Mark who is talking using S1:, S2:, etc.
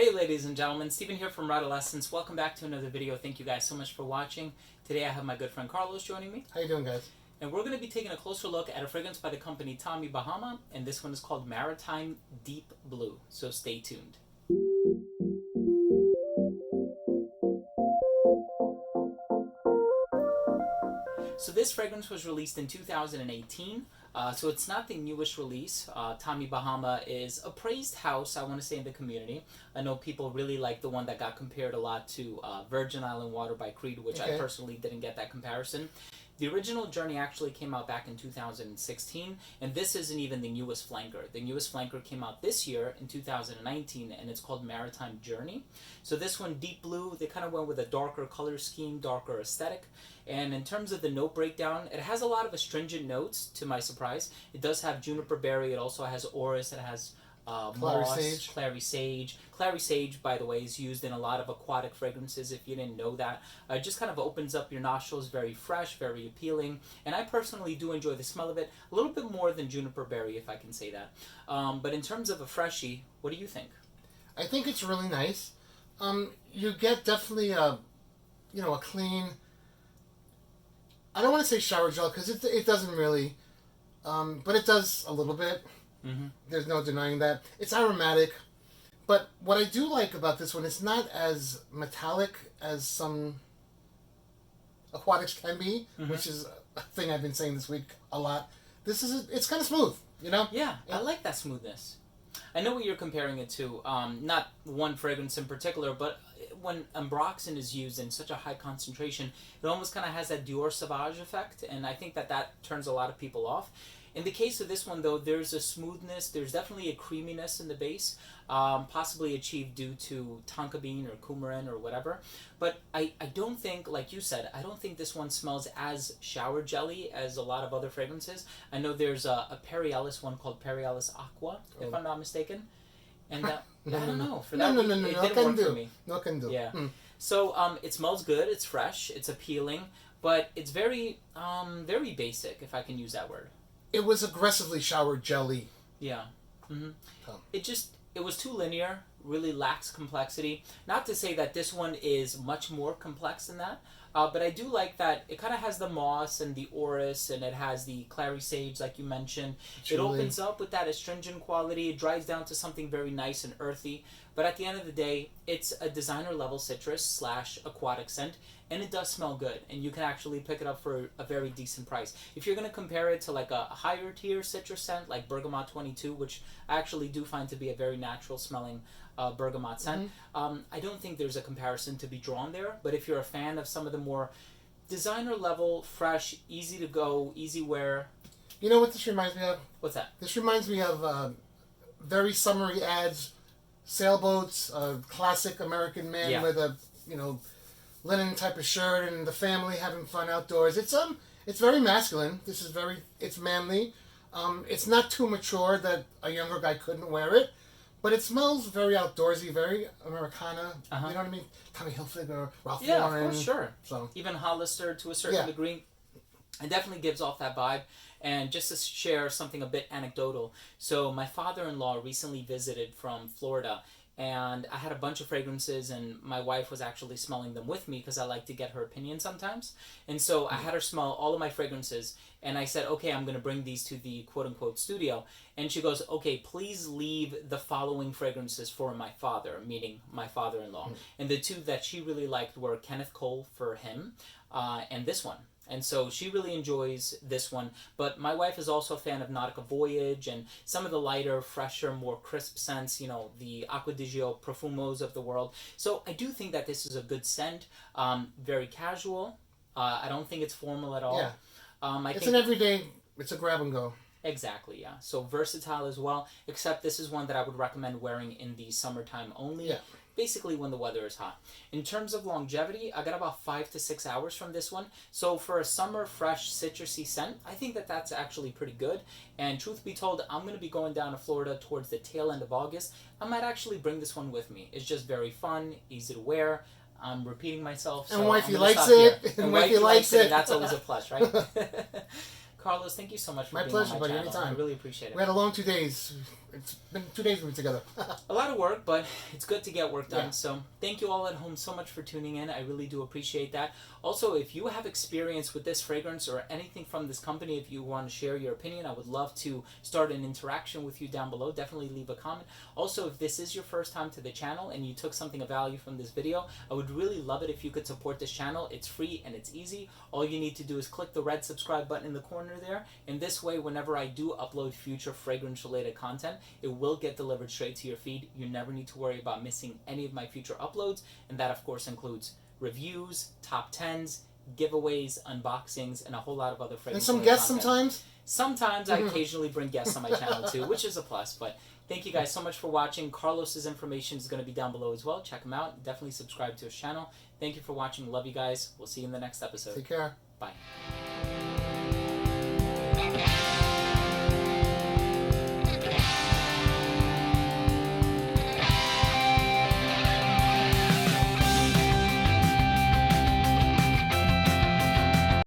S1: Hey ladies and gentlemen, Stephen here from Radolescence. Welcome back to another video. Thank you guys so much for watching. Today I have my good friend Carlos joining me.
S2: How you doing, guys?
S1: And we're going to be taking a closer look at a fragrance by the company Tommy Bahama, and this one is called Maritime Deep Blue. So stay tuned. So this fragrance was released in 2018, so it's not the newest release. Tommy Bahama is a praised house, I want to say, in the community. I know people really like the one that got compared a lot to Virgin Island Water by Creed, which I personally didn't get that comparison. The original Journey actually came out back in 2016, and this isn't even the newest flanker. The newest flanker came out this year in 2019, and it's called Maritime Journey. So this one, deep blue, they kind of went with a darker color scheme, darker aesthetic. And in terms of the note breakdown, it has a lot of astringent notes, to my surprise. It does have juniper berry, it also has orris, it has moss, clary sage. Clary sage, by the way, is used in a lot of aquatic fragrances, if you didn't know that. It just kind of opens up your nostrils, very fresh, very appealing. And I personally do enjoy the smell of it, a little bit more than juniper berry, if I can say that. But in terms of a freshie, what do you think?
S2: I think it's really nice. You get definitely a clean, I don't want to say shower gel, because it doesn't really, but it does a little bit.
S1: Mm-hmm.
S2: There's no denying that. It's aromatic, but what I do like about this one, it's not as metallic as some aquatics can be, which is a thing I've been saying this week a lot. It's kind of smooth, you know?
S1: Yeah, I like that smoothness. I know what you're comparing it to, not one fragrance in particular, but when ambroxan is used in such a high concentration, it almost kind of has that Dior Sauvage effect, and I think that turns a lot of people off. In the case of this one, though, there's a smoothness, there's definitely a creaminess in the base, possibly achieved due to tonka bean or coumarin or whatever. But I don't think, like you said, I don't think this one smells as shower jelly as a lot of other fragrances. I know there's a Perialis one called Perialis Aqua, if I'm not mistaken. And I don't know. For that, it didn't work for me.
S2: No can do.
S1: Yeah. So it smells good, it's fresh, it's appealing, but it's very basic, if I can use that word.
S2: It was aggressively shower jelly.
S1: Yeah. Mm-hmm. It was too linear, really lacks complexity. Not to say that this one is much more complex than that, but I do like that it kind of has the moss and the orris, and it has the clary sage, like you mentioned. It opens up with that astringent quality. It dries down to something very nice and earthy. But at the end of the day, it's a designer level citrus / aquatic scent, and it does smell good, and you can actually pick it up for a very decent price. If you're going to compare it to like a higher tier citrus scent like Bergamot 22, which I actually do find to be a very natural smelling bergamot scent, I don't think there's a comparison to be drawn there. But if you're a fan of some of the more designer level, fresh, easy to go, easy wear.
S2: You know what this reminds me of?
S1: What's that?
S2: This reminds me of very summery ads, sailboats, a classic American man with a linen type of shirt, and the family having fun outdoors. It's very masculine. It's manly. It's not too mature that a younger guy couldn't wear it, but it smells very outdoorsy, very Americana. You know what I mean? Tommy Hilfiger, Ralph Lauren.
S1: Yeah, of course, sure.
S2: So
S1: even Hollister to a certain degree. It definitely gives off that vibe. And just to share something a bit anecdotal, so my father-in-law recently visited from Florida, and I had a bunch of fragrances, and my wife was actually smelling them with me because I like to get her opinion sometimes. And so I had her smell all of my fragrances, and I said, okay, I'm going to bring these to the quote-unquote studio. And she goes, okay, please leave the following fragrances for my father, meaning my father-in-law. And the two that she really liked were Kenneth Cole for him, and this one. And so she really enjoys this one. But my wife is also a fan of Nautica Voyage and some of the lighter, fresher, more crisp scents, the Acqua di Gio Profumos of the world. So I do think that this is a good scent. Very casual. I don't think it's formal at all.
S2: Yeah. It's an everyday, it's a grab and go.
S1: Exactly, yeah. So versatile as well, except this is one that I would recommend wearing in the summertime only.
S2: Yeah.
S1: Basically when the weather is hot. In terms of longevity, I got about 5 to 6 hours from this one. So for a summer fresh citrusy scent, I think that that's actually pretty good. And truth be told, I'm going to be going down to Florida towards the tail end of August. I might actually bring this one with me. It's just very fun, easy to wear. I'm repeating myself. So
S2: and wifey likes it.
S1: And wifey likes it. That's always a plus, right? Carlos, thank you so much for being on my channel.
S2: Anytime.
S1: I really appreciate it.
S2: We had a long 2 days. it's been 2 days we've been together.
S1: A lot of work, but it's good to get work done.
S2: Yeah.
S1: So thank you all at home so much for tuning in. I really do appreciate that. Also, if you have experience with this fragrance or anything from this company, if you want to share your opinion, I would love to start an interaction with you down below. Definitely leave a comment. Also, if this is your first time to the channel and you took something of value from this video, I would really love it if you could support this channel. It's free and it's easy. All you need to do is click the red subscribe button in the corner there, and this way whenever I do upload future fragrance related content, it will get delivered straight to your feed. You never need to worry about missing any of my future uploads, and that of course includes reviews, top 10s, giveaways, unboxings, and a whole lot of other fragrance
S2: And some guests
S1: content.
S2: sometimes.
S1: I occasionally bring guests on my channel too, which is a plus. But thank you guys so much for watching. Carlos's information is going to be down below as well. Check him out. Definitely subscribe to his channel. Thank you for watching. Love you guys. We'll see you in the next episode.
S2: Take care.
S1: Bye.